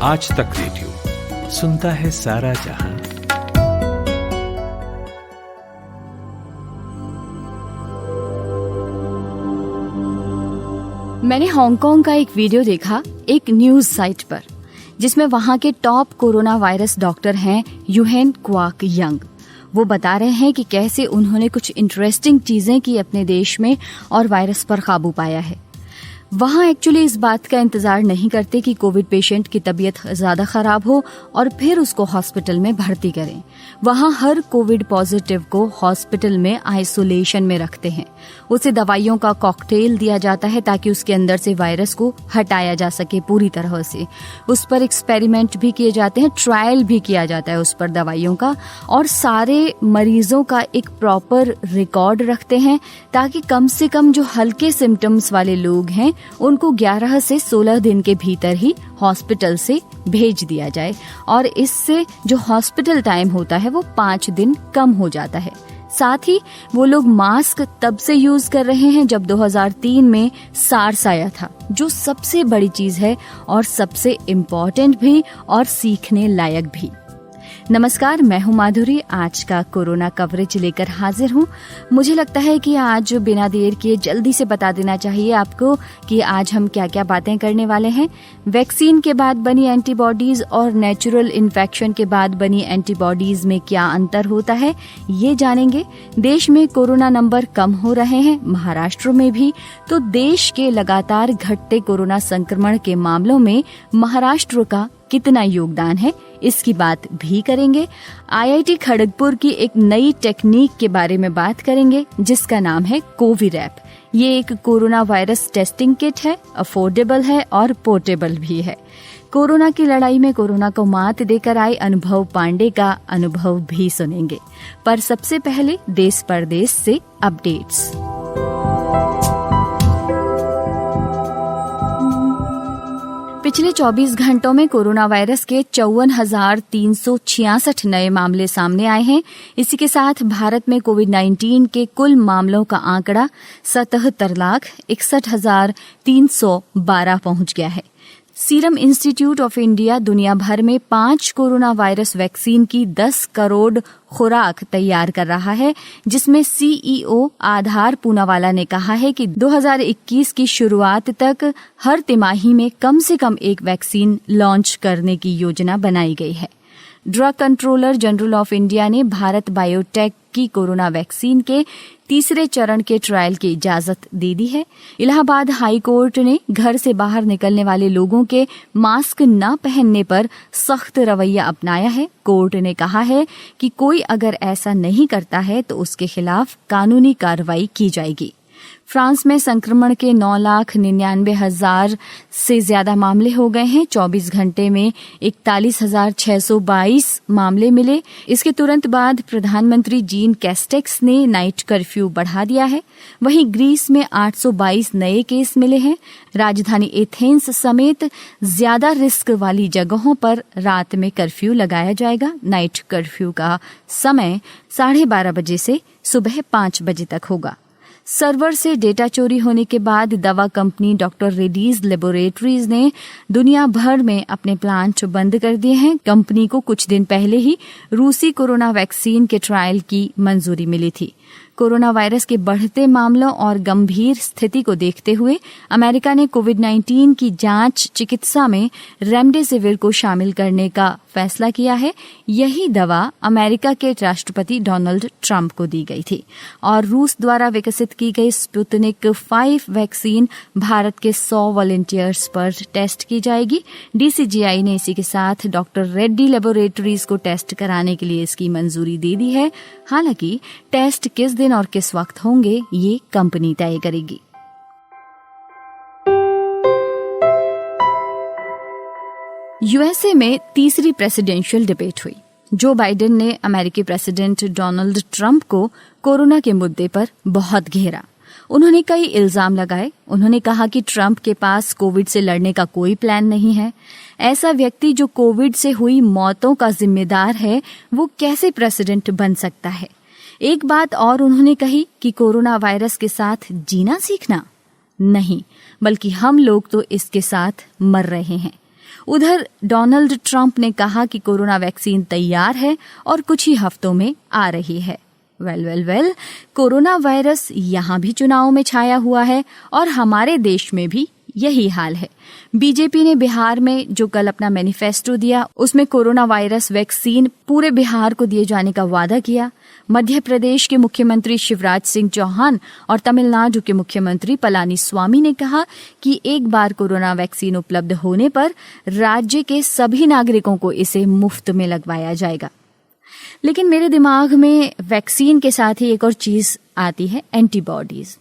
आज तक रेडियो सुनता है सारा जहां। मैंने हांगकांग का एक वीडियो देखा एक न्यूज साइट पर, जिसमें वहां के टॉप कोरोना वायरस डॉक्टर हैं यूहेन क्वाक यंग। वो बता रहे हैं कि कैसे उन्होंने कुछ इंटरेस्टिंग चीजें की अपने देश में और वायरस पर काबू पाया है। वहां एक्चुअली इस बात का इंतजार नहीं करते कि कोविड पेशेंट की तबीयत ज्यादा खराब हो और फिर उसको हॉस्पिटल में भर्ती करें। वहां हर कोविड पॉजिटिव को हॉस्पिटल में आइसोलेशन में रखते हैं। उसे दवाइयों का कॉकटेल दिया जाता है ताकि उसके अंदर से वायरस को हटाया जा सके पूरी तरह से। उस पर एक्सपेरिमेंट भी किए जाते हैं, ट्रायल भी किया जाता है उस पर दवाइयों का, और सारे मरीजों का एक प्रॉपर रिकॉर्ड रखते हैं ताकि कम से कम जो हल्के सिम्टम्स वाले लोग हैं उनको 11 से 16 दिन के भीतर ही हॉस्पिटल से भेज दिया जाए, और इससे जो हॉस्पिटल टाइम होता है वो 5 दिन कम हो जाता है। साथ ही वो लोग मास्क तब से यूज कर रहे हैं जब 2003 में सार्स आया था, जो सबसे बड़ी चीज है और सबसे इम्पोर्टेंट भी और सीखने लायक भी। नमस्कार, मैं हूं माधुरी। आज का कोरोना कवरेज लेकर हाजिर हूं। मुझे लगता है कि आज बिना देर किए जल्दी से बता देना चाहिए आपको कि आज हम क्या क्या बातें करने वाले हैं। वैक्सीन के बाद बनी एंटीबॉडीज और नेचुरल इन्फेक्शन के बाद बनी एंटीबॉडीज में क्या अंतर होता है, ये जानेंगे। देश में कोरोना नंबर कम हो रहे हैं, महाराष्ट्र में भी, तो देश के लगातार घटते कोरोना संक्रमण के मामलों में महाराष्ट्र का कितना योगदान है, इसकी बात भी करेंगे। IIT खड़गपुर की एक नई टेक्निक के बारे में बात करेंगे जिसका नाम है कोविरैप। ये एक कोरोना वायरस टेस्टिंग किट है, अफोर्डेबल है और पोर्टेबल भी है। कोरोना की लड़ाई में कोरोना को मात देकर आए अनुभव पांडे का अनुभव भी सुनेंगे। पर सबसे पहले देश परदेश से अपडेट्स। पिछले 24 घंटों में कोरोना वायरस के 54,366 नए मामले सामने आए हैं। इसी के साथ भारत में कोविड-19 के कुल मामलों का आंकड़ा 77,61,312 पहुंच गया है। सीरम इंस्टीट्यूट ऑफ इंडिया दुनिया भर में 5 कोरोना वायरस वैक्सीन की 10 करोड़ खुराक तैयार कर रहा है, जिसमें CEO आधार पूनावाला ने कहा है कि 2021 की शुरुआत तक हर तिमाही में कम से कम एक वैक्सीन लॉन्च करने की योजना बनाई गई है। Drug controller general of India ने भारत बायोटेक की कोरोना वैक्सीन के तीसरे चरण के ट्रायल की इजाजत दे दी है। इलाहाबाद हाई कोर्ट ने घर से बाहर निकलने वाले लोगों के मास्क न पहनने पर सख्त रवैया अपनाया है। कोर्ट ने कहा है कि कोई अगर ऐसा नहीं करता है तो उसके खिलाफ कानूनी कार्रवाई की जाएगी। फ्रांस में संक्रमण के 9,99,000 से ज्यादा मामले हो गए हैं। 24 घंटे में 41,622 मामले मिले। इसके तुरंत बाद प्रधानमंत्री जीन कैस्टेक्स ने नाइट कर्फ्यू बढ़ा दिया है। वहीं ग्रीस में 822 नए केस मिले हैं। राजधानी एथेंस समेत ज्यादा रिस्क वाली जगहों पर रात में कर्फ्यू लगाया जाएगा। नाइट कर्फ्यू का समय 12:30 बजे से सुबह 5 बजे तक होगा। सर्वर से डेटा चोरी होने के बाद दवा कंपनी डॉक्टर रेड्डीज लेबोरेटरीज ने दुनिया भर में अपने प्लांट बंद कर दिए हैं। कंपनी को कुछ दिन पहले ही रूसी कोरोना वैक्सीन के ट्रायल की मंजूरी मिली थी। कोरोना वायरस के बढ़ते मामलों और गंभीर स्थिति को देखते हुए अमेरिका ने कोविड-19 की जांच चिकित्सा में रेमडेसिविर को शामिल करने का फैसला किया है। यही दवा अमेरिका के राष्ट्रपति डोनाल्ड ट्रंप को दी गई थी और रूस द्वारा विकसित की गई स्पुतनिक 5 वैक्सीन भारत के 100 वॉलंटियर्स पर टेस्ट की जाएगी। DCGI ने इसी के साथ डॉक्टर रेड्डी लेबोरेटरीज को टेस्ट कराने के लिए इसकी मंजूरी दे दी है। हालांकि टेस्ट किस दिन और किस वक्त होंगे ये कंपनी तय करेगी। यूएसए में तीसरी प्रेसिडेंशियल डिबेट हुई। जो बाइडेन ने अमेरिकी प्रेसिडेंट डोनाल्ड ट्रंप को कोरोना के मुद्दे पर बहुत घेरा। उन्होंने कई इल्जाम लगाए। उन्होंने कहा कि ट्रंप के पास कोविड से लड़ने का कोई प्लान नहीं है। ऐसा व्यक्ति जो कोविड से हुई मौतों का जिम्मेदार है, वो कैसे प्रेसिडेंट बन सकता है। एक बात और उन्होंने कही कि कोरोना वायरस के साथ जीना सीखना नहीं, बल्कि हम लोग तो इसके साथ मर रहे हैं। उधर डोनाल्ड ट्रंप ने कहा कि कोरोना वैक्सीन तैयार है और कुछ ही हफ्तों में आ रही है। वेल, कोरोना वायरस यहाँ भी चुनाव में छाया हुआ है और हमारे देश में भी यही हाल है। बीजेपी ने बिहार में जो कल अपना मैनिफेस्टो दिया, उसमें कोरोना वायरस वैक्सीन पूरे बिहार को दिए जाने का वादा किया। मध्य प्रदेश के मुख्यमंत्री शिवराज सिंह चौहान और तमिलनाडु के मुख्यमंत्री पलानीस्वामी ने कहा कि एक बार कोरोना वैक्सीन उपलब्ध होने पर राज्य के सभी नागरिकों को इसे मुफ्त में लगवाया जाएगा। लेकिन मेरे दिमाग में वैक्सीन के साथ ही एक और चीज आती है, एंटीबॉडीज।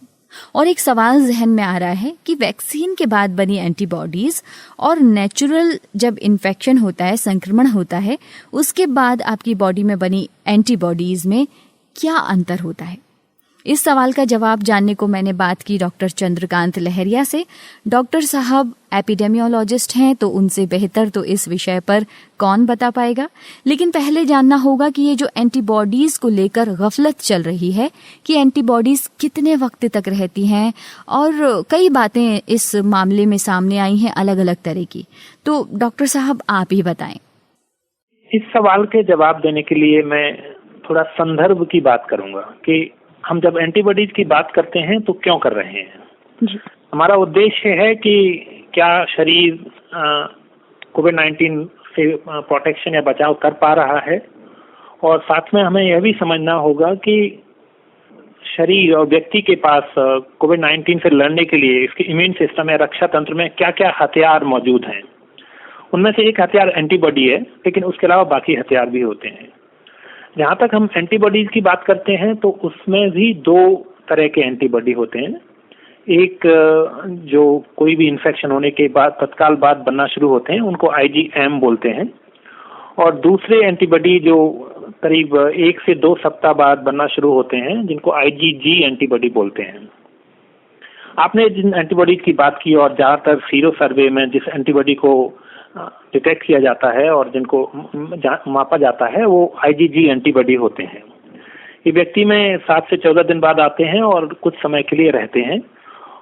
और एक सवाल जहन में आ रहा है कि वैक्सीन के बाद बनी एंटीबॉडीज और नेचुरल जब इन्फेक्शन होता है, संक्रमण होता है, उसके बाद आपकी बॉडी में बनी एंटीबॉडीज में क्या अंतर होता है? इस सवाल का जवाब जानने को मैंने बात की डॉक्टर चंद्रकांत लहरिया से। डॉक्टर साहब एपिडेमियोलॉजिस्ट हैं, तो उनसे बेहतर तो इस विषय पर कौन बता पाएगा। लेकिन पहले जानना होगा कि ये जो एंटीबॉडीज को लेकर गफलत चल रही है कि एंटीबॉडीज कितने वक्त तक रहती हैं, और कई बातें इस मामले में सामने आई हैं अलग अलग तरह की। तो डॉक्टर साहब आप ही बताएं। इस सवाल के जवाब देने के लिए मैं थोड़ा संदर्भ की बात करूंगा कि हम जब एंटीबॉडीज की बात करते हैं तो क्यों कर रहे हैं जी। हमारा उद्देश्य है कि क्या शरीर कोविड-19 से प्रोटेक्शन या बचाव कर पा रहा है, और साथ में हमें यह भी समझना होगा कि शरीर और व्यक्ति के पास कोविड-19 से लड़ने के लिए इसके इम्यून सिस्टम या रक्षा तंत्र में क्या क्या हथियार मौजूद हैं। उनमें से एक हथियार एंटीबॉडी है, लेकिन उसके अलावा बाकी हथियार भी होते हैं। जहाँ तक हम एंटीबॉडीज की बात करते हैं तो उसमें भी दो तरह के एंटीबॉडी होते हैं। एक जो कोई भी इन्फेक्शन होने के बाद तत्काल बाद बनना शुरू होते हैं, उनको IgM बोलते हैं, और दूसरे एंटीबॉडी जो करीब 1 से 2 सप्ताह बाद बनना शुरू होते हैं, जिनको IgG एंटीबॉडी बोलते हैं। आपने जिन एंटीबॉडीज की बात की और ज़्यादातर सीरो सर्वे में जिस एंटीबॉडी को डिटेक्ट किया जाता है और जिनको मापा जाता है, वो IgG एंटीबॉडी होते हैं। ये व्यक्ति में 7 से 14 दिन बाद आते हैं और कुछ समय के लिए रहते हैं,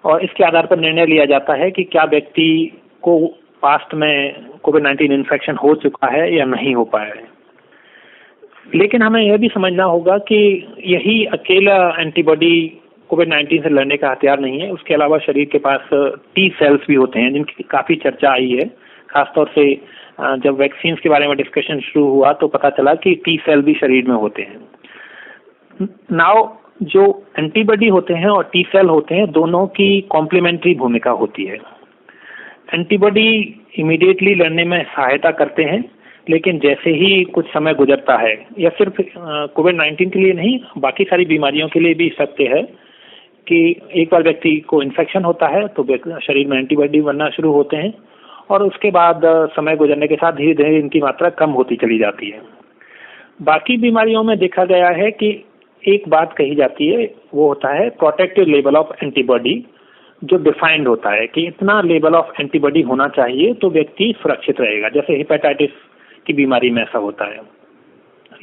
और इसके आधार पर निर्णय लिया जाता है कि क्या व्यक्ति को पास्ट में कोविड-19 इन्फेक्शन हो चुका है या नहीं हो पाया है। लेकिन हमें यह भी समझना होगा कि यही अकेला एंटीबॉडी कोविड-19 से लड़ने का हथियार नहीं है। उसके अलावा शरीर के पास टी सेल्स भी होते हैं, जिनकी काफ़ी चर्चा आई है। खासतौर से जब वैक्सीन के बारे में डिस्कशन शुरू हुआ तो पता चला कि टी सेल भी शरीर में होते हैं। नाउ जो एंटीबॉडी होते हैं और टी सेल होते हैं, दोनों की कॉम्प्लीमेंट्री भूमिका होती है। एंटीबॉडी इमीडिएटली लड़ने में सहायता करते हैं, लेकिन जैसे ही कुछ समय गुजरता है, या सिर्फ कोविड-19 के लिए नहीं, बाकी सारी बीमारियों के लिए भी सत्य है कि एक बार व्यक्ति को इन्फेक्शन होता है तो शरीर में एंटीबॉडी बनना शुरू होते हैं, और उसके बाद समय गुजरने के साथ धीरे धीरे इनकी मात्रा कम होती चली जाती है। बाकी बीमारियों में देखा गया है कि एक बात कही जाती है, वो होता है प्रोटेक्टिव लेवल ऑफ एंटीबॉडी, जो डिफाइंड होता है कि इतना लेवल ऑफ एंटीबॉडी होना चाहिए तो व्यक्ति सुरक्षित रहेगा। जैसे हेपेटाइटिस की बीमारी में ऐसा होता है।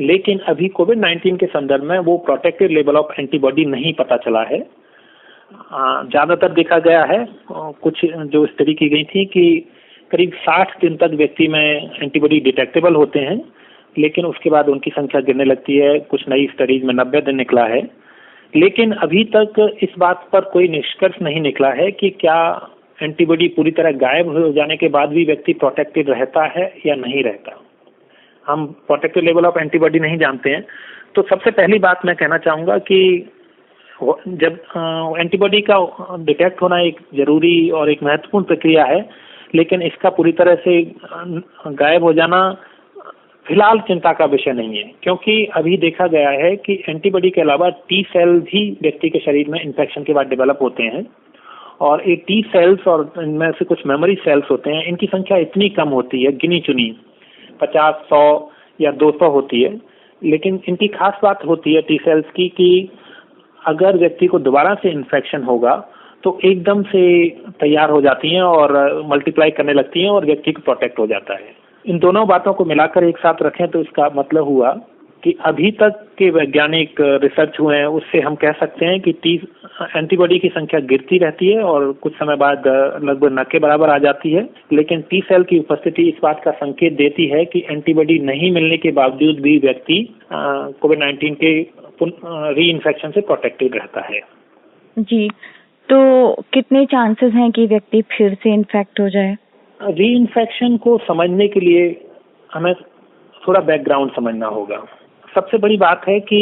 लेकिन अभी कोविड-19 के संदर्भ में वो प्रोटेक्टिव लेवल ऑफ एंटीबॉडी नहीं पता चला है। ज़्यादातर देखा गया है, कुछ जो स्टडी की गई थी कि करीब 60 दिन तक व्यक्ति में एंटीबॉडी डिटेक्टेबल होते हैं, लेकिन उसके बाद उनकी संख्या गिरने लगती है। कुछ नई स्टडीज में 90 दिन निकला है, लेकिन अभी तक इस बात पर कोई निष्कर्ष नहीं निकला है कि क्या एंटीबॉडी पूरी तरह गायब हो जाने के बाद भी व्यक्ति प्रोटेक्टेड रहता है या नहीं रहता। हम प्रोटेक्टिव लेवल ऑफ एंटीबॉडी नहीं जानते हैं। तो सबसे पहली बात मैं कहना चाहूँगा कि जब एंटीबॉडी का डिटेक्ट होना एक जरूरी और एक महत्वपूर्ण प्रक्रिया है, लेकिन इसका पूरी तरह से गायब हो जाना फिलहाल चिंता का विषय नहीं है, क्योंकि अभी देखा गया है कि एंटीबॉडी के अलावा टी सेल भी व्यक्ति के शरीर में इन्फेक्शन के बाद डेवलप होते हैं, और ये टी सेल्स और इनमें से कुछ मेमोरी सेल्स होते हैं, इनकी संख्या इतनी कम होती है, गिनी चुनी 50, 100 या 200 होती है। लेकिन इनकी खास बात होती है टी सेल्स की कि अगर व्यक्ति को दोबारा से इन्फेक्शन होगा तो एकदम से तैयार हो जाती हैं और मल्टीप्लाई करने लगती हैं और व्यक्ति को प्रोटेक्ट हो जाता है। इन दोनों बातों को मिलाकर एक साथ रखें तो इसका मतलब हुआ कि अभी तक के वैज्ञानिक रिसर्च हुए हैं उससे हम कह सकते हैं कि एंटीबॉडी की संख्या गिरती रहती है और कुछ समय बाद लगभग न के बराबर आ जाती है, लेकिन टी सेल की उपस्थिति इस बात का संकेत देती है कि एंटीबॉडी नहीं मिलने के बावजूद भी व्यक्ति कोविड-19 के री इन्फेक्शन से प्रोटेक्टेड रहता है। जी, तो कितने चांसेस हैं कि व्यक्ति फिर से इन्फेक्ट हो जाए? री इन्फेक्शन को समझने के लिए हमें थोड़ा बैकग्राउंड समझना होगा। सबसे बड़ी बात है कि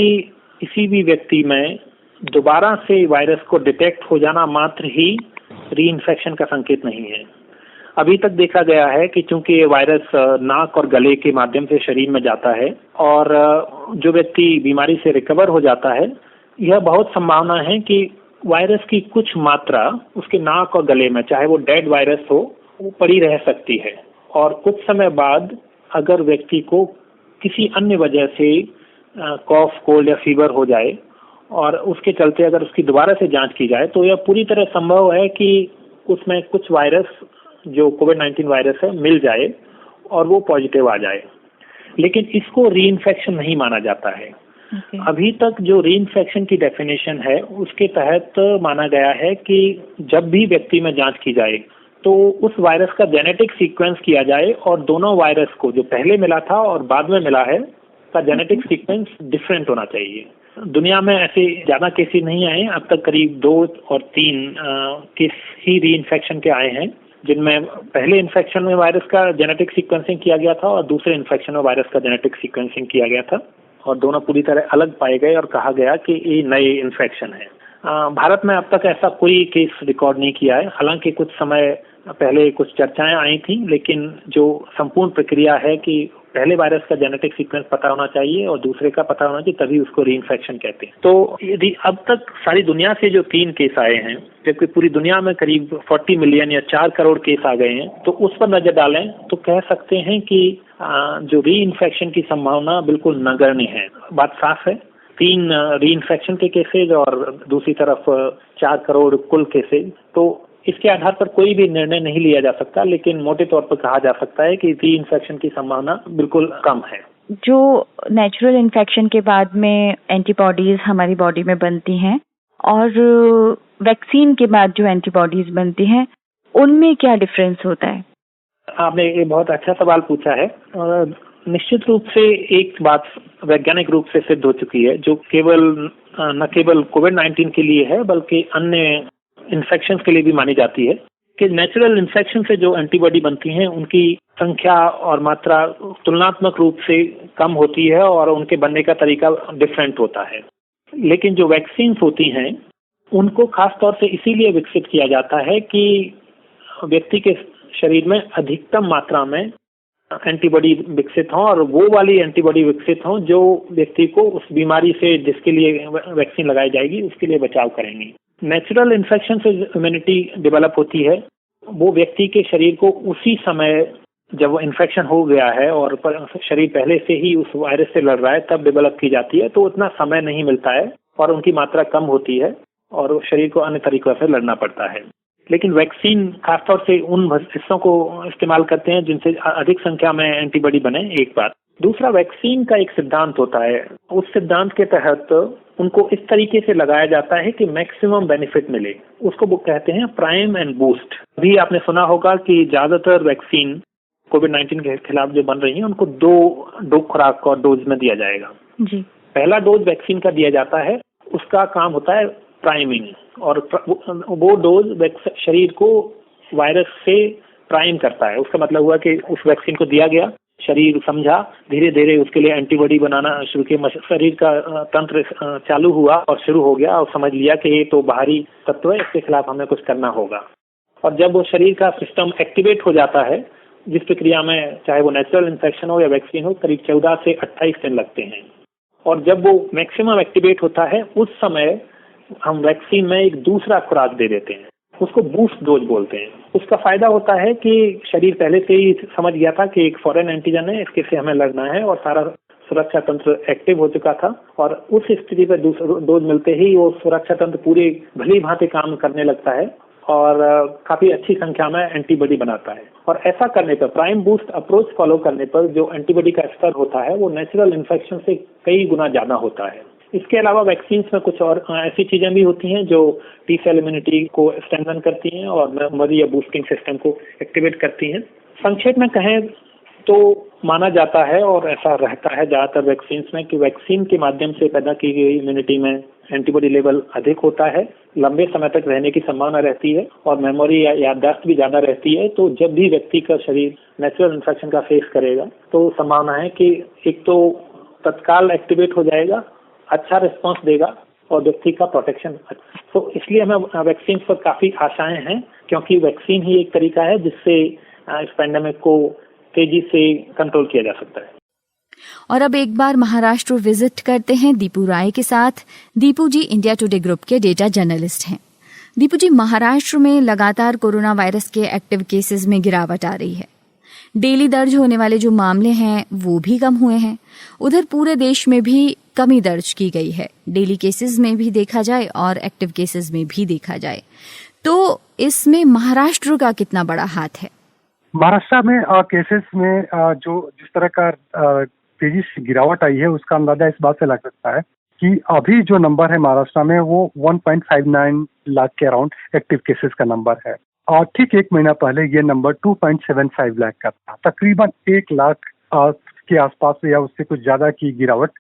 किसी भी व्यक्ति में दोबारा से वायरस को डिटेक्ट हो जाना मात्र ही री इन्फेक्शन का संकेत नहीं है। अभी तक देखा गया है कि चूंकि ये वायरस नाक और गले के माध्यम से शरीर में जाता है और जो व्यक्ति बीमारी से रिकवर हो जाता है, यह बहुत संभावना है कि वायरस की कुछ मात्रा उसके नाक और गले में, चाहे वो डेड वायरस हो, वो पड़ी रह सकती है और कुछ समय बाद अगर व्यक्ति को किसी अन्य वजह से कॉफ, कोल्ड या फीवर हो जाए और उसके चलते अगर उसकी दोबारा से जांच की जाए तो यह पूरी तरह संभव है कि उसमें कुछ वायरस जो कोविड-19 वायरस है मिल जाए और वो पॉजिटिव आ जाए, लेकिन इसको री इन्फेक्शन नहीं माना जाता है। अभी तक जो री इन्फेक्शन की डेफिनेशन है उसके तहत माना गया है कि जब भी व्यक्ति में जांच की जाए तो उस वायरस का जेनेटिक सीक्वेंस किया जाए और दोनों वायरस को जो पहले मिला था और बाद में मिला है का जेनेटिक सीक्वेंस डिफरेंट होना चाहिए। दुनिया में ऐसे ज्यादा केसेस नहीं आए, अब तक करीब 2 और 3 केस ही री इन्फेक्शन के आए हैं, जिनमें पहले इन्फेक्शन में वायरस का जेनेटिक सीक्वेंसिंग किया गया था और दूसरे इन्फेक्शन में वायरस का जेनेटिक सीक्वेंसिंग किया गया था और दोनों पूरी तरह अलग पाए गए और कहा गया कि ये नए इन्फेक्शन है। भारत में अब तक ऐसा कोई केस रिकॉर्ड नहीं किया है, हालांकि कुछ समय पहले कुछ चर्चाएं आई थी, लेकिन जो संपूर्ण प्रक्रिया है कि पहले वायरस का जेनेटिक सीक्वेंस पता होना चाहिए और दूसरे का पता होना चाहिए, तभी उसको री इन्फेक्शन कहते हैं। तो यदि अब तक सारी दुनिया से जो 3 केस आए हैं, जबकि पूरी दुनिया में करीब 40 मिलियन या 4 करोड़ केस आ गए हैं, तो उस पर नजर डालें तो कह सकते हैं कि जो री इन्फेक्शन की संभावना बिल्कुल नगण्य है। बात साफ है, 3 री इन्फेक्शन के केसेज और दूसरी तरफ 4 करोड़ कुल केसेज, तो इसके आधार पर कोई भी निर्णय नहीं लिया जा सकता, लेकिन मोटे तौर पर कहा जा सकता है कि री इन्फेक्शन की संभावना बिल्कुल कम है। जो नेचुरल इन्फेक्शन के बाद में एंटीबॉडीज हमारी बॉडी में बनती हैं और वैक्सीन के बाद जो एंटीबॉडीज बनती हैं, उनमें क्या डिफरेंस होता है? आपने ये बहुत अच्छा सवाल पूछा है। निश्चित रूप से एक बात वैज्ञानिक रूप से सिद्ध हो चुकी है, जो न केवल कोविड-19 के लिए है बल्कि अन्य इन्फेक्शन के लिए भी मानी जाती है कि नेचुरल इन्फेक्शन से जो एंटीबॉडी बनती हैं उनकी संख्या और मात्रा तुलनात्मक रूप से कम होती है और उनके बनने का तरीका डिफरेंट होता है। लेकिन जो वैक्सीन होती हैं उनको खास तौर से इसीलिए विकसित किया जाता है कि व्यक्ति के शरीर में अधिकतम मात्रा में एंटीबॉडी विकसित हों और वो वाली एंटीबॉडी विकसित हों जो व्यक्ति को उस बीमारी से जिसके लिए वैक्सीन लगाई जाएगी उसके लिए बचाव करेंगी। नेचुरल इन्फेक्शन से इम्यूनिटी डेवलप होती है, वो व्यक्ति के शरीर को उसी समय जब वो इन्फेक्शन हो गया है और शरीर पहले से ही उस वायरस से लड़ रहा है तब डेवलप की जाती है, तो उतना समय नहीं मिलता है और उनकी मात्रा कम होती है और शरीर को अन्य तरीकों से लड़ना पड़ता है। लेकिन वैक्सीन खासतौर से उन हिस्सों को इस्तेमाल करते हैं जिनसे अधिक संख्या में एंटीबॉडी बने, एक बात। दूसरा, वैक्सीन का एक सिद्धांत होता है, उस सिद्धांत के तहत उनको इस तरीके से लगाया जाता है कि मैक्सिमम बेनिफिट मिले, उसको वो कहते हैं प्राइम एंड बूस्ट। अभी आपने सुना होगा कि ज्यादातर वैक्सीन कोविड-19 के खिलाफ जो बन रही हैं उनको दो खुराक और डोज में दिया जाएगा जी। पहला डोज वैक्सीन का दिया जाता है, उसका काम होता है प्राइमिंग, और वो डोज शरीर को वायरस से प्राइम करता है। उसका मतलब हुआ कि उस वैक्सीन को दिया गया, शरीर समझा, धीरे धीरे उसके लिए एंटीबॉडी बनाना शुरू किया, शरीर का तंत्र चालू हुआ और शुरू हो गया और समझ लिया कि ये तो बाहरी तत्व है, इसके खिलाफ हमें कुछ करना होगा। और जब वो शरीर का सिस्टम एक्टिवेट हो जाता है, जिस प्रक्रिया में चाहे वो नेचुरल इन्फेक्शन हो या वैक्सीन हो, करीब 14 से 28 दिन लगते हैं। और जब वो मैक्सिमम एक्टिवेट होता है उस समय हम वैक्सीन में एक दूसरा खुराक दे देते हैं, उसको बूस्ट डोज बोलते हैं। उसका फायदा होता है कि शरीर पहले से ही समझ गया था कि एक फॉरेन एंटीजन है, इसके से हमें लड़ना है और सारा सुरक्षा तंत्र एक्टिव हो चुका था, और उस स्थिति पर दूसरा डोज मिलते ही वो सुरक्षा तंत्र पूरे भली भांति काम करने लगता है और काफी अच्छी संख्या में एंटीबॉडी बनाता है। और ऐसा करने पर, प्राइम बूस्ट अप्रोच फॉलो करने पर जो एंटीबॉडी का स्तर होता है वो नेचुरल इन्फेक्शन से कई गुना ज्यादा होता है। इसके अलावा वैक्सीन में कुछ और ऐसी चीजें भी होती हैं जो टी सेल इम्यूनिटी को स्ट्रेंथन करती हैं और मेमोरी या बूस्टिंग सिस्टम को एक्टिवेट करती हैं। संक्षेप में कहें तो माना जाता है और ऐसा रहता है ज्यादातर वैक्सीन में कि वैक्सीन के माध्यम से पैदा की गई इम्यूनिटी में एंटीबॉडी लेवल अधिक होता है, लंबे समय तक रहने की संभावना रहती है और मेमोरी या याददाश्त भी ज्यादा रहती है। तो जब भी व्यक्ति का शरीर नेचुरल इन्फेक्शन का फेस करेगा तो संभावना है कि एक तो तत्काल एक्टिवेट हो जाएगा, अच्छा रिस्पांस देगा और व्यक्ति का प्रोटेक्शन। तो इसलिए हमें वैक्सीन पर काफी आशाएं हैं, क्योंकि वैक्सीन ही एक तरीका है जिससे इस पैंडेमिक को तेजी से कंट्रोल किया जा सकता है। और अब एक बार महाराष्ट्र विजिट करते हैं दीपू राय के साथ। दीपू जी इंडिया टुडे ग्रुप के डेटा जर्नलिस्ट हैं। दीपू जी, महाराष्ट्र में लगातार कोरोना वायरस के एक्टिव केसेस में गिरावट आ रही है। डेली दर्ज होने वाले जो मामले हैं वो भी कम हुए हैं। उधर पूरे देश में भी कमी दर्ज की गई है, डेली केसेस में भी देखा जाए और एक्टिव केसेस में भी देखा जाए। तो इसमें महाराष्ट्र का कितना बड़ा हाथ है? महाराष्ट्र में केसेस में जो जिस तरह का तेजी से गिरावट आई है उसका अंदाजा इस बात से लग सकता है कि अभी जो नंबर है महाराष्ट्र में वो 1.59 लाख के अराउंड एक्टिव केसेस का नंबर है। और ठीक एक महीना पहले ये नंबर 2.75 लाख का था। तकरीबन 1 लाख के आसपास या उससे कुछ ज्यादा की गिरावट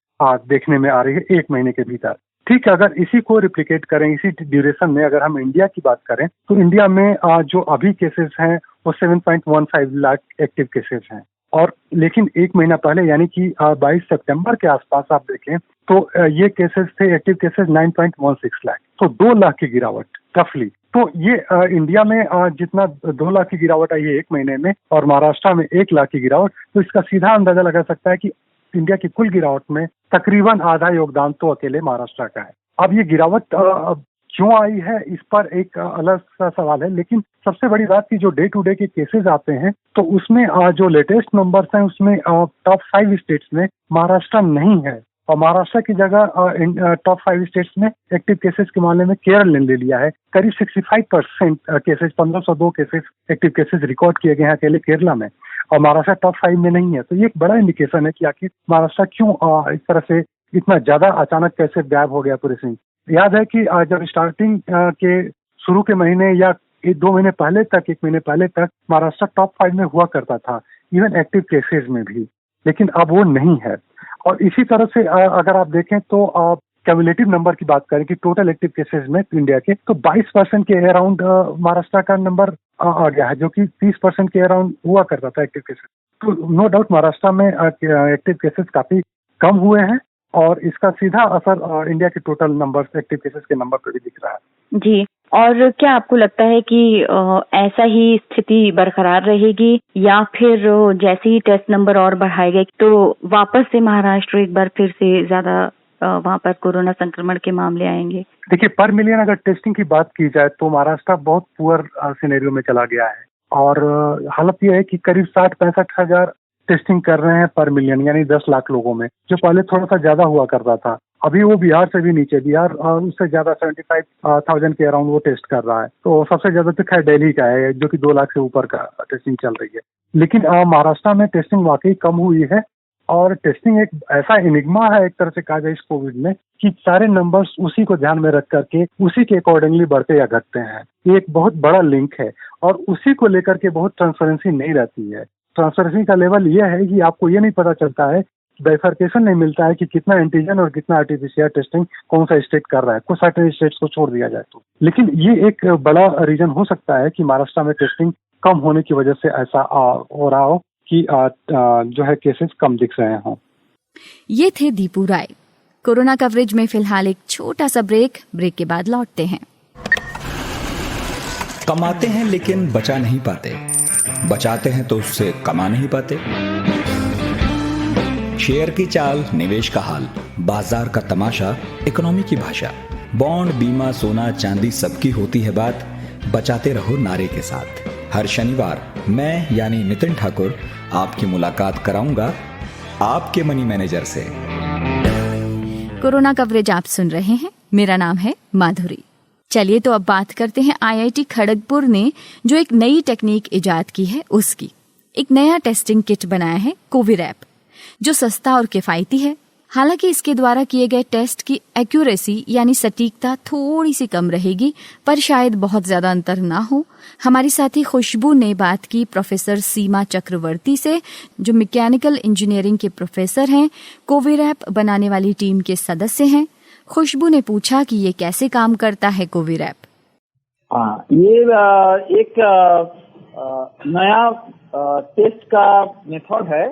देखने में आ रही है एक महीने के भीतर। ठीक, अगर इसी को रिप्लिकेट करें, इसी ड्यूरेशन में अगर हम इंडिया की बात करें तो इंडिया में जो अभी केसेस हैं वो 7.15 लाख एक्टिव केसेस हैं। और लेकिन एक महीना पहले यानी कि 22 सितंबर के आसपास आप देखें तो ये केसेस थे, एक्टिव केसेस 9.16 लाख, तो 2 लाख की गिरावट रफली। तो ये इंडिया में जितना 2 लाख की गिरावट आई है एक महीने में और महाराष्ट्र में 1 लाख की गिरावट, तो इसका सीधा अंदाजा लगा सकता है कि इंडिया की कुल गिरावट में तकरीबन आधा योगदान तो अकेले महाराष्ट्र का है। अब ये गिरावट क्यों आई है इस पर एक अलग सा सवाल है, लेकिन सबसे बड़ी बात की जो डे टू डे के केसेस आते हैं तो उसमें जो लेटेस्ट नंबर्स हैं उसमें टॉप 5 स्टेट्स में महाराष्ट्र नहीं है और महाराष्ट्र की जगह टॉप 5 स्टेट्स में एक्टिव केसेस के मामले में केरल ने ले लिया है। करीब 65% cases, 1502 cases active cases record किए गए हैं अकेले केरला में और महाराष्ट्र टॉप 5 में नहीं है। तो ये एक बड़ा इंडिकेशन है कि आखिर महाराष्ट्र क्यों इस तरह से इतना ज्यादा अचानक कैसे गायब हो गया पूरे सीन। याद है कि जब स्टार्टिंग के शुरू के महीने या 2 महीने पहले तक, 1 महीने पहले तक महाराष्ट्र टॉप 5 में हुआ करता था, इवन एक्टिव केसेस में भी, लेकिन अब वो नहीं है। और इसी तरह से अगर आप देखें तो क्यूमुलेटिव नंबर की बात करें कि टोटल एक्टिव केसेस में इंडिया के तो 22% के अराउंड महाराष्ट्र का नंबर आ गया है, जो कि 30% के अराउंड हुआ करता था एक्टिव केसेस। तो नो डाउट महाराष्ट्र में एक्टिव केसेस काफी कम हुए हैं और इसका सीधा असर इंडिया के टोटल नंबर, एक्टिव केसेस के नंबर पर भी दिख रहा है। जी, और क्या आपको लगता है कि ऐसा ही स्थिति बरकरार रहेगी या फिर जैसे ही टेस्ट नंबर और बढ़ाए गए तो वापस से महाराष्ट्र एक बार फिर से ज्यादा वहाँ पर कोरोना संक्रमण के मामले आएंगे? देखिए, पर मिलियन अगर टेस्टिंग की बात की जाए तो महाराष्ट्र बहुत पुअर सिनेरियो में चला गया है और हालत यह है कि करीब 60-65 हजार टेस्टिंग कर रहे हैं पर मिलियन, यानी 10 लाख लोगों में, जो पहले थोड़ा सा ज्यादा हुआ करता था। अभी वो बिहार से भी नीचे, बिहार उससे ज्यादा 75,000 के अराउंड वो टेस्ट कर रहा है। तो सबसे ज्यादा तो खैर दिल्ली का है जो कि 2 लाख से ऊपर का टेस्टिंग चल रही है। लेकिन महाराष्ट्र में टेस्टिंग वाकई कम हुई है और टेस्टिंग एक ऐसा इनिग्मा है एक तरह से कहा जाए इस कोविड में कि सारे नंबर्स उसी को ध्यान में रख करके उसी के अकॉर्डिंगली बढ़ते या घटते हैं। ये एक बहुत बड़ा लिंक है और उसी को लेकर के बहुत ट्रांसपेरेंसी नहीं रहती है। ट्रांसपेरेंसी का लेवल ये है कि आपको ये नहीं पता चलता है, बाइफर्केशन नहीं मिलता है कि कितना एंटीजन और कितना आरटीपीसीआर टेस्टिंग कौन सा स्टेट कर रहा है, कुछ सर्टेन स्टेट्स को छोड़ दिया जाए तो। लेकिन ये एक बड़ा रीजन हो सकता है कि महाराष्ट्र में टेस्टिंग कम होने की वजह से ऐसा हो रहा हो कि जो है केसेस कम दिख रहे हों। ये थे दीपू राय। कोरोना कवरेज में फिलहाल एक छोटा सा ब्रेक के बाद लौटते हैं। कमाते हैं लेकिन बचा नहीं पाते, बचाते हैं तो उससे कमा नहीं पाते। शेयर की चाल, निवेश का हाल, बाजार का तमाशा, इकोनॉमी की भाषा, बॉन्ड, बीमा, सोना, चांदी, सबकी होती है बात। बचाते रहो नारे के साथ। हर शनिवार मैं यानी नितिन ठाकुर आपकी मुलाकात कराऊंगा आपके मनी मैनेजर से। कोरोना कवरेज आप सुन रहे हैं। मेरा नाम है माधुरी। चलिए तो अब बात करते हैं IIT खड़गपुर ने जो एक नई टेक्निक इजाद की है उसकी। एक नया टेस्टिंग किट बनाया है कोविरैप, जो सस्ता और किफायती है। हालांकि इसके द्वारा किए गए टेस्ट की एक्यूरेसी यानी सटीकता थोड़ी सी कम रहेगी, पर शायद बहुत ज्यादा अंतर ना हो। हमारी साथी खुशबू ने बात की प्रोफेसर सीमा चक्रवर्ती से, जो मैकेनिकल इंजीनियरिंग के प्रोफेसर हैं, कोविरैप बनाने वाली टीम के सदस्य हैं। खुशबू ने पूछा कि ये कैसे काम करता है कोविरैप। ये एक नया टेस्ट का मेथड है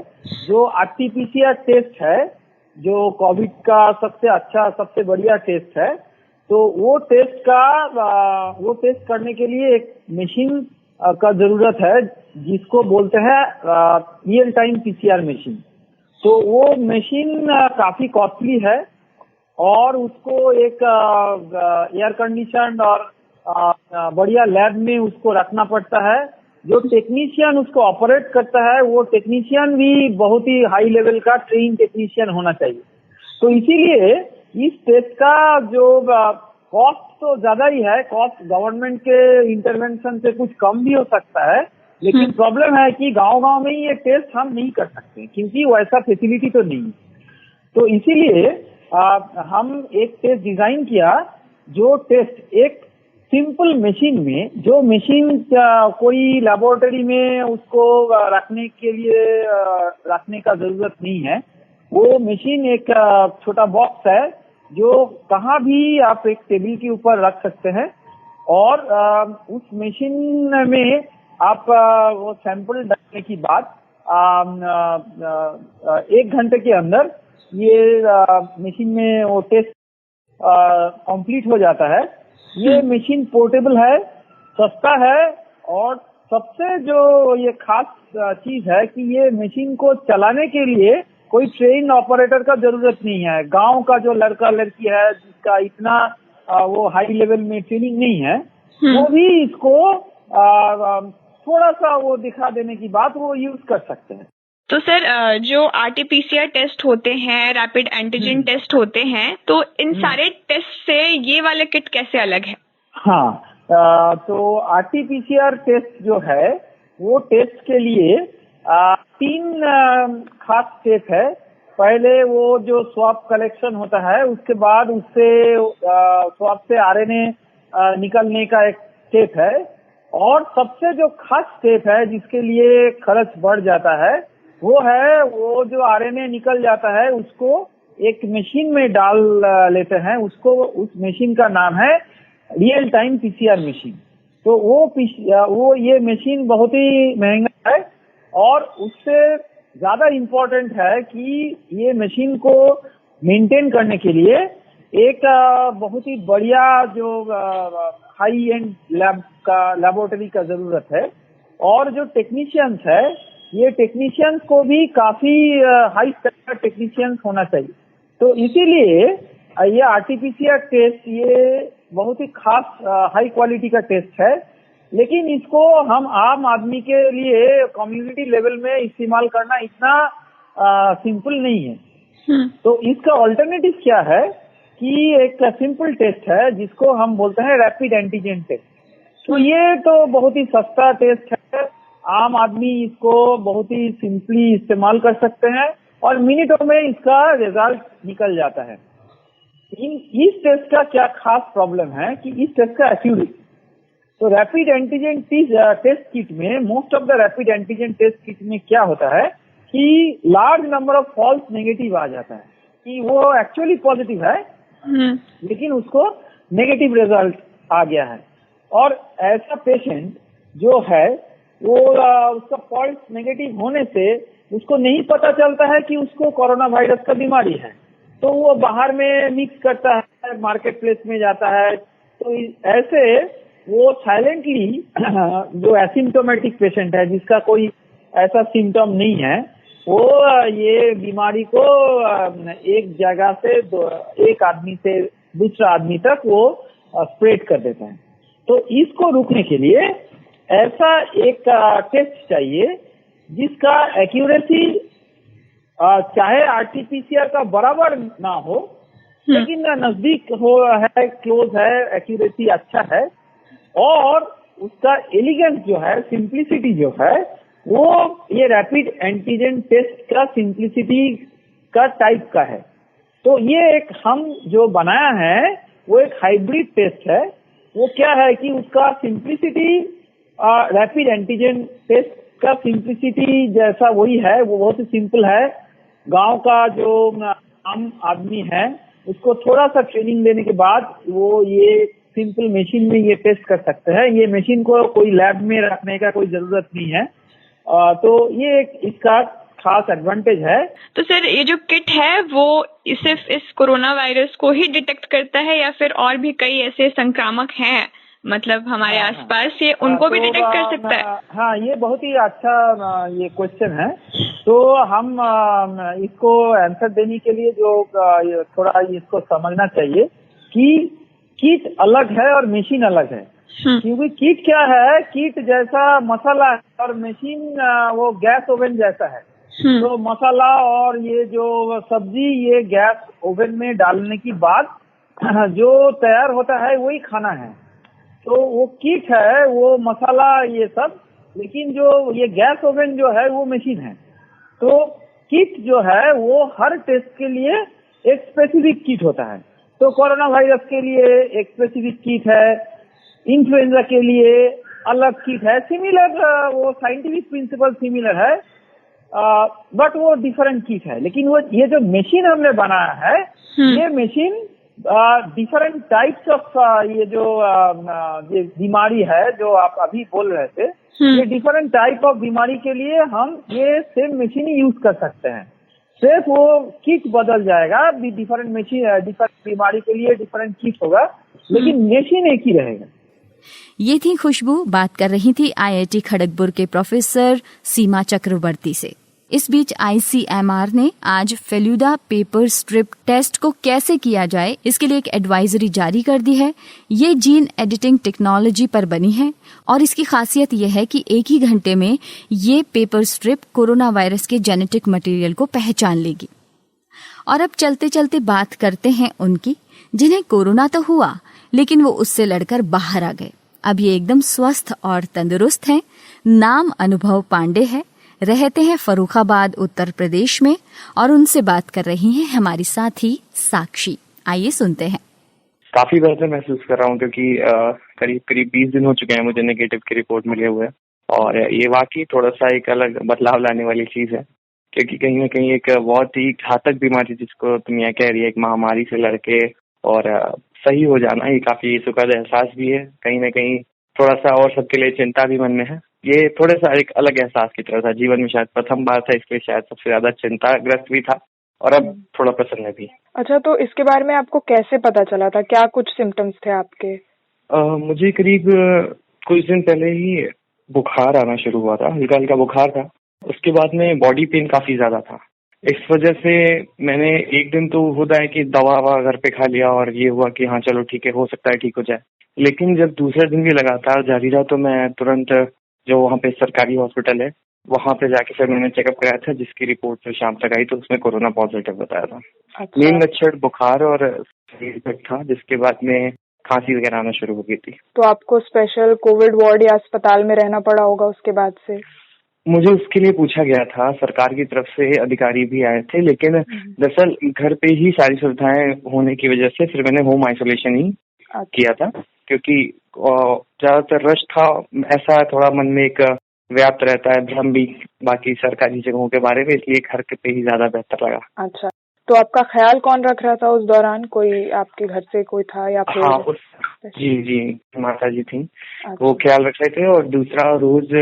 जो RT-PCR टेस्ट है, जो कोविड का सबसे अच्छा सबसे बढ़िया टेस्ट है। तो वो टेस्ट करने के लिए एक मशीन का जरूरत है जिसको बोलते हैं रियल टाइम PCR मशीन। तो वो मशीन काफी कॉस्टली है और उसको एक एयर कंडीशन और बढ़िया लैब में उसको रखना पड़ता है। जो टेक्नीशियन उसको ऑपरेट करता है वो टेक्नीशियन भी बहुत ही हाई लेवल का ट्रेन टेक्नीशियन होना चाहिए। तो इसीलिए इस टेस्ट का जो कॉस्ट तो ज्यादा ही है, कॉस्ट गवर्नमेंट के इंटरवेंशन से कुछ कम भी हो सकता है, लेकिन प्रॉब्लम है कि गांव-गांव में ये टेस्ट हम नहीं कर सकते क्योंकि वैसा फैसिलिटी तो नहीं। तो इसीलिए हम एक टेस्ट डिजाइन किया, जो टेस्ट एक सिंपल मशीन में, जो मशीन कोई लेबोरेटरी में उसको रखने के लिए रखने का जरूरत नहीं है। वो मशीन एक छोटा बॉक्स है जो कहाँ भी आप एक टेबल के ऊपर रख सकते हैं और उस मशीन में आप वो सैंपल डालने की बाद 1 घंटे के अंदर ये मशीन में वो टेस्ट कंप्लीट हो जाता है। ये मशीन पोर्टेबल है, सस्ता है और सबसे जो ये खास चीज है कि ये मशीन को चलाने के लिए कोई ट्रेन ऑपरेटर का जरूरत नहीं है। गांव का जो लड़का लड़की है जिसका इतना वो हाई लेवल में ट्रेनिंग नहीं है, वो भी इसको थोड़ा सा वो दिखा देने की बात वो यूज कर सकते हैं। तो सर, जो RT-PCR टेस्ट होते हैं, रैपिड एंटीजन टेस्ट होते हैं, तो इन सारे टेस्ट से ये वाला किट कैसे अलग है? हाँ, तो RT-PCR टेस्ट जो है वो टेस्ट के लिए 3 खास स्टेप है। पहले वो जो स्वैब कलेक्शन होता है, उसके बाद उससे स्वैब से RNA निकलने का एक स्टेप है और सबसे जो खास स्टेप है जिसके लिए खर्च बढ़ जाता है वो है वो जो RNA निकल जाता है उसको एक मशीन में डाल लेते हैं। उसको उस मशीन का नाम है रियल टाइम PCR मशीन। तो वो ये मशीन बहुत ही महंगा है और उससे ज्यादा इम्पोर्टेंट है कि ये मशीन को मेंटेन करने के लिए एक बहुत ही बढ़िया जो हाई एंड लेबोरेटरी का जरूरत है और जो टेक्नीशियंस है ये टेक्नीशियंस को भी काफी हाई स्टैंडर्ड टेक्नीशियंस होना चाहिए। तो इसीलिए ये RT-PCR टेस्ट ये बहुत ही खास हाई क्वालिटी का टेस्ट है, लेकिन इसको हम आम आदमी के लिए कम्युनिटी लेवल में इस्तेमाल करना इतना सिंपल नहीं है। तो इसका ऑल्टरनेटिव क्या है कि एक सिंपल टेस्ट है जिसको हम बोलते हैं रैपिड एंटीजन टेस्ट। तो ये तो बहुत ही सस्ता टेस्ट है, आम आदमी इसको बहुत ही सिंपली इस्तेमाल कर सकते हैं और मिनटों में इसका रिजल्ट निकल जाता है। इस टेस्ट का क्या खास प्रॉब्लम है कि इस टेस्ट का एक्यूरेसी, तो रैपिड एंटीजन टेस्ट किट में, most of the rapid antigen test kit में क्या होता है कि large number of false negative आ जाता है कि वो एक्चुअली पॉजिटिव है लेकिन उसको नेगेटिव रिजल्ट आ गया है। और ऐसा पेशेंट जो है वो उसका फॉल्स नेगेटिव होने से उसको नहीं पता चलता है कि उसको कोरोना वायरस का बीमारी है, तो वो बाहर में मिक्स करता है, मार्केट प्लेस में जाता है। तो ऐसे वो साइलेंटली जो एसिम्प्टोमेटिक पेशेंट है जिसका कोई ऐसा सिम्टम नहीं है, वो ये बीमारी को एक जगह से एक आदमी से दूसरा आदमी तक वो स्प्रेड कर देता है। तो इसको रोकने के लिए ऐसा एक टेस्ट चाहिए जिसका एक्यूरेसी चाहे RT-PCR का बराबर ना हो, लेकिन नजदीक हो है, क्लोज है, एक्यूरेसी अच्छा है और उसका एलिगेंस जो है, सिंप्लिसिटी जो है, वो ये रैपिड एंटीजन टेस्ट का सिंप्लिसिटी का टाइप का है। तो ये एक हम जो बनाया है वो एक हाइब्रिड टेस्ट है। वो क्या है कि उसका सिंप्लिसिटी रैपिड एंटीजन टेस्ट का सिंप्लिसिटी जैसा वही है, वो बहुत ही सिंपल है। गांव का जो आम आदमी है उसको थोड़ा सा ट्रेनिंग देने के बाद वो ये सिंपल मशीन में ये टेस्ट कर सकते हैं। ये मशीन को कोई लैब में रखने का कोई जरूरत नहीं है। तो ये एक इसका खास एडवांटेज है। तो सर ये जो किट है वो सिर्फ इस कोरोना वायरस को ही डिटेक्ट करता है या फिर और भी कई ऐसे संक्रामक हैं मतलब हमारे आसपास, ये उनको भी डिटेक्ट कर सकता है? हाँ, ये बहुत ही अच्छा ये क्वेश्चन है। तो हम इसको आंसर देने के लिए जो थोड़ा इसको समझना चाहिए कि किट अलग है और मशीन अलग है। क्योंकि किट क्या है, किट जैसा मसाला है और मशीन वो गैस ओवन जैसा है। तो मसाला और ये जो सब्जी ये गैस ओवन में डालने की बाद जो तैयार होता है वही खाना है। तो वो किट है वो मसाला ये सब, लेकिन जो ये गैस ओवन जो है वो मशीन है। तो किट जो है वो हर टेस्ट के लिए एक स्पेसिफिक किट होता है। तो कोरोना वायरस के लिए एक स्पेसिफिक किट है, इन्फ्लुएंजा के लिए अलग किट है। सिमिलर वो साइंटिफिक प्रिंसिपल सिमिलर है, बट वो डिफरेंट किट है। लेकिन वो ये जो मशीन हमने बनाया है ये मशीन डिफरेंट टाइप्स ऑफ ये जो ये बीमारी है जो आप अभी बोल रहे थे, ये डिफरेंट टाइप ऑफ बीमारी के लिए हम ये सेम मशीन ही यूज कर सकते हैं। सिर्फ वो किट बदल जाएगा, डिफरेंट मशीन डिफरेंट बीमारी के लिए डिफरेंट किट होगा, लेकिन मशीन एक ही रहेगा। ये थी खुशबू, बात कर रही थी IIT खड़गपुर के प्रोफेसर सीमा चक्रवर्ती से। इस बीच ICMR ने आज फेलुदा पेपर स्ट्रिप टेस्ट को कैसे किया जाए इसके लिए एक एडवाइजरी जारी कर दी है। ये जीन एडिटिंग टेक्नोलॉजी पर बनी है और इसकी खासियत यह है कि एक ही घंटे में ये पेपर स्ट्रिप कोरोना वायरस के जेनेटिक मटेरियल को पहचान लेगी। और अब चलते चलते बात करते हैं उनकी जिन्हें कोरोना तो हुआ लेकिन वो उससे लड़कर बाहर आ गए। अब ये एकदम स्वस्थ और तंदुरुस्त हैं। नाम अनुभव पांडे है, रहते हैं फर्रुखाबाद उत्तर प्रदेश में और उनसे बात कर रही हैं हमारी साथी साक्षी। आइए सुनते हैं। काफी बेहतर महसूस कर रहा हूँ क्योंकि करीब करीब 20 दिन हो चुके हैं मुझे नेगेटिव की रिपोर्ट मिले हुए, और ये वाकई थोड़ा सा एक अलग बदलाव लाने वाली चीज है क्योंकि कहीं ना कहीं एक बहुत ही घातक बीमारी जिसको दुनिया कह रही है एक महामारी से लड़के और सही हो जाना, ये काफी सुखद एहसास भी है। कहीं ना कहीं थोड़ा सा और सबके लिए चिंता भी मन में है। ये थोड़ा सा एक अलग एहसास की तरह था, जीवन में शायद प्रथम बार था, इसलिए शायद सबसे ज्यादा चिंताग्रस्त भी था और अब थोड़ा प्रसन्न भी। अच्छा, तो इसके बारे में आपको कैसे पता चला था? क्या कुछ सिम्टम्स थे आपके? मुझे करीब कुछ दिन पहले ही बुखार आना शुरू हुआ था, हल्का हल्का बुखार था। उसके बाद में बॉडी पेन काफी ज्यादा था। इस वजह से मैंने एक दिन तो होता है कि दवा घर पे खा लिया और ये हुआ कि हाँ चलो ठीक है, हो सकता है ठीक हो जाए। लेकिन जब दूसरे दिन भी लगातार जारी रहा तो मैं तुरंत जो वहाँ पे सरकारी हॉस्पिटल है वहाँ पे जाके फिर मैंने चेकअप कराया था, जिसकी रिपोर्ट जो शाम तक आई तो उसमें कोरोना पॉजिटिव बताया था। अच्छा। मेन लक्षण बुखार और शरीर दर्द था, जिसके बाद में खांसी वगैरह आना शुरू हो गई थी। तो आपको स्पेशल कोविड वार्ड या अस्पताल में रहना पड़ा होगा उसके बाद से? मुझे उसके लिए पूछा गया था, सरकार की तरफ से अधिकारी भी आए थे, लेकिन दरअसल घर पे ही सारी सुविधाएं होने की वजह से फिर मैंने होम आइसोलेशन ही किया था क्योंकि ज्यादातर रश था। ऐसा थोड़ा मन में एक व्याप्त रहता है भ्रम भी बाकी सरकारी जगहों के बारे में, इसलिए घर पे ही ज्यादा बेहतर लगा। अच्छा, तो आपका ख्याल कौन रख रहा था उस दौरान? कोई आपके घर से कोई था या फिर? हाँ, जी माता जी थी। अच्छा। वो ख्याल रख रहे थे और दूसरा रोज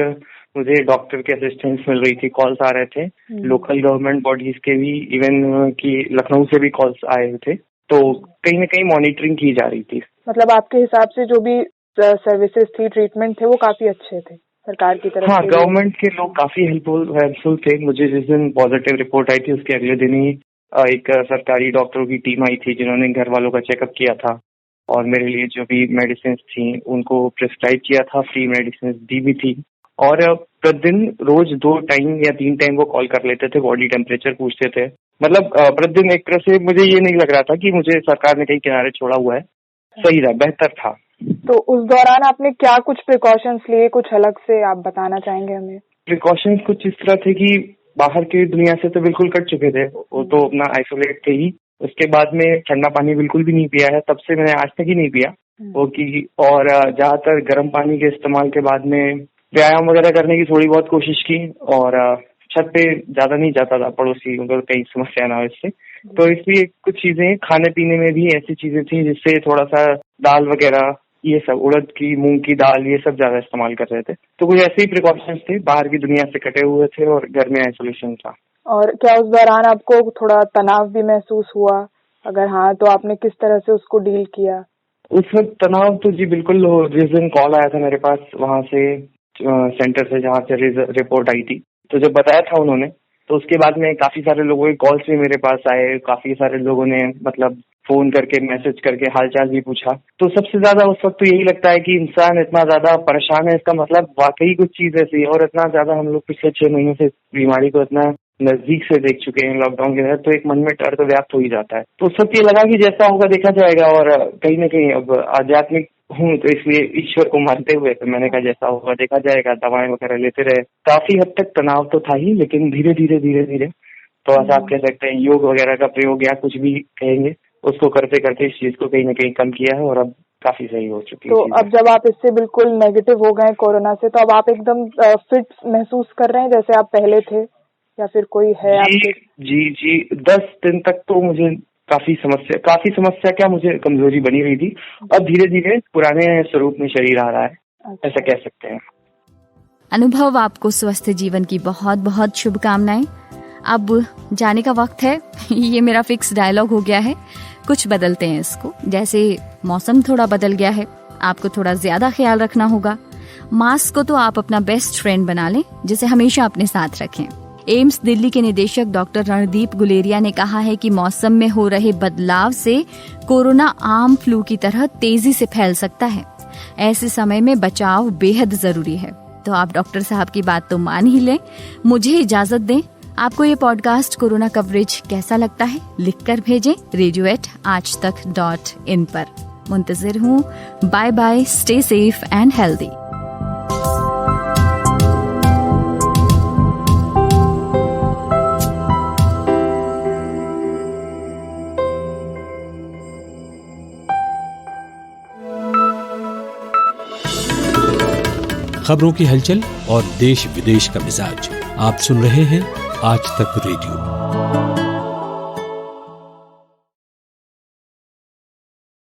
मुझे डॉक्टर के असिस्टेंस मिल रही थी, कॉल्स आ रहे थे लोकल गवर्नमेंट बॉडीज के भी, इवन की लखनऊ से भी कॉल्स आए थे, तो कहीं ना कहीं मॉनिटरिंग की जा रही थी। मतलब आपके हिसाब से जो भी सर्विसेज थी, ट्रीटमेंट थे, वो काफी अच्छे थे सरकार की तरफ से? हाँ, गवर्नमेंट के लोग काफी हेल्पफुल थे। मुझे जिस दिन पॉजिटिव रिपोर्ट आई थी उसके अगले दिन ही एक सरकारी डॉक्टरों की टीम आई थी जिन्होंने घर वालों का चेकअप किया था और मेरे लिए जो भी मेडिसिन थी उनको प्रिस्क्राइब किया था, फ्री मेडिसिन दी भी थी और प्रतिदिन रोज 2 टाइम या 3 टाइम वो कॉल कर लेते थे, बॉडी टेम्परेचर पूछते थे। मतलब प्रतिदिन एक तरह से मुझे ये नहीं लग रहा था कि मुझे सरकार ने कहीं किनारे छोड़ा हुआ है, सही था, बेहतर था। तो उस दौरान आपने क्या कुछ प्रिकॉशंस लिए, कुछ अलग से आप बताना चाहेंगे हमें? प्रिकॉशंस कुछ इस तरह थे कि बाहर की दुनिया से तो बिल्कुल कट चुके थे, वो तो अपना आइसोलेट थे ही। उसके बाद में ठंडा पानी बिल्कुल भी नहीं पिया है, तब से मैंने आज तक ही नहीं पिया वो की। और ज्यादातर गर्म पानी के इस्तेमाल के बाद में व्यायाम वगैरह करने की थोड़ी बहुत कोशिश की, और छत पे ज्यादा नहीं जाता था, पड़ोसी अगर कहीं समस्या ना हो इससे। तो इसलिए कुछ चीजें खाने पीने में भी ऐसी चीजें थी जिससे थोड़ा सा दाल वगैरह, ये सब उड़द की, मूंग की दाल, ये सब ज्यादा इस्तेमाल कर रहे थे। तो कुछ ऐसे ही प्रिकॉशंस थे, बाहर की दुनिया से कटे हुए थे और घर में आइसोलेशन था। और क्या उस दौरान आपको थोड़ा तनाव भी महसूस हुआ? अगर हाँ, तो आपने किस तरह से उसको डील किया? उस वक्त तनाव तो जी बिल्कुल, जिस दिन कॉल आया था मेरे पास वहां से सेंटर से जहाँ से रिपोर्ट आई थी, तो जब बताया था उन्होंने, तो उसके बाद में काफी सारे लोगों के कॉल्स भी मेरे पास आए, काफी सारे लोगों ने मतलब फोन करके, मैसेज करके हालचाल भी पूछा। तो सबसे ज्यादा उस वक्त तो यही लगता है कि इंसान इतना ज्यादा परेशान है, इसका मतलब वाकई कुछ चीज ऐसी है। और इतना ज्यादा हम लोग पिछले 6 महीनों से बीमारी को इतना नजदीक से देख चुके हैं लॉकडाउन के तहत, तो एक मन में डर तो व्याप्त हो ही जाता है। तो उस वक्त ये लगा कि जैसा होगा देखा जाएगा, और कहीं न कहीं अब आध्यात्मिक हूँ तो इसलिए ईश्वर को मानते हुए तो मैंने कहा जैसा होगा देखा जाएगा, दवाएं वगैरह लेते रहे। काफी हद तक तनाव तो था ही, लेकिन धीरे धीरे तो ऐसा आप कह सकते हैं योग वगैरह का प्रयोग या कुछ भी कहेंगे, उसको करते करते इस चीज को कहीं ना कहीं कम किया है और अब काफी सही हो चुकी है। तो अब जब आप इससे बिल्कुल नेगेटिव हो गए कोरोना से, तो अब आप एकदम फिट महसूस कर रहे हैं जैसे आप पहले थे, या फिर कोई है आपके? जी 10 दिन तक तो मुझे काफी समस्या क्या, मुझे कमजोरी बनी हुई थी। अब धीरे धीरे पुराने स्वरूप में शरीर आ रहा है, ऐसा कह सकते हैं। अनुभव, आपको स्वस्थ जीवन की बहुत बहुत शुभकामनाएं। अब जाने का वक्त है। ये मेरा फिक्स डायलॉग हो गया है, कुछ बदलते हैं इसको। जैसे मौसम थोड़ा बदल गया है, आपको थोड़ा ज्यादा ख्याल रखना होगा। मास्क को तो आप अपना बेस्ट फ्रेंड बना लें, जिसे हमेशा अपने साथ रखें। एम्स दिल्ली के निदेशक डॉक्टर रणदीप गुलेरिया ने कहा है कि मौसम में हो रहे बदलाव से कोरोना आम फ्लू की तरह तेजी से फैल सकता है। ऐसे समय में बचाव बेहद जरूरी है। तो आप डॉक्टर साहब की बात तो मान ही लें। मुझे इजाजत दें। आपको ये पॉडकास्ट कोरोना कवरेज कैसा लगता है लिखकर भेजें radio@aajtak.in पर। मुंतजिर हूँ। Bye bye, stay safe and healthy. खबरों की हलचल और देश विदेश का मिजाज आप सुन रहे हैं आज तक रेडियो।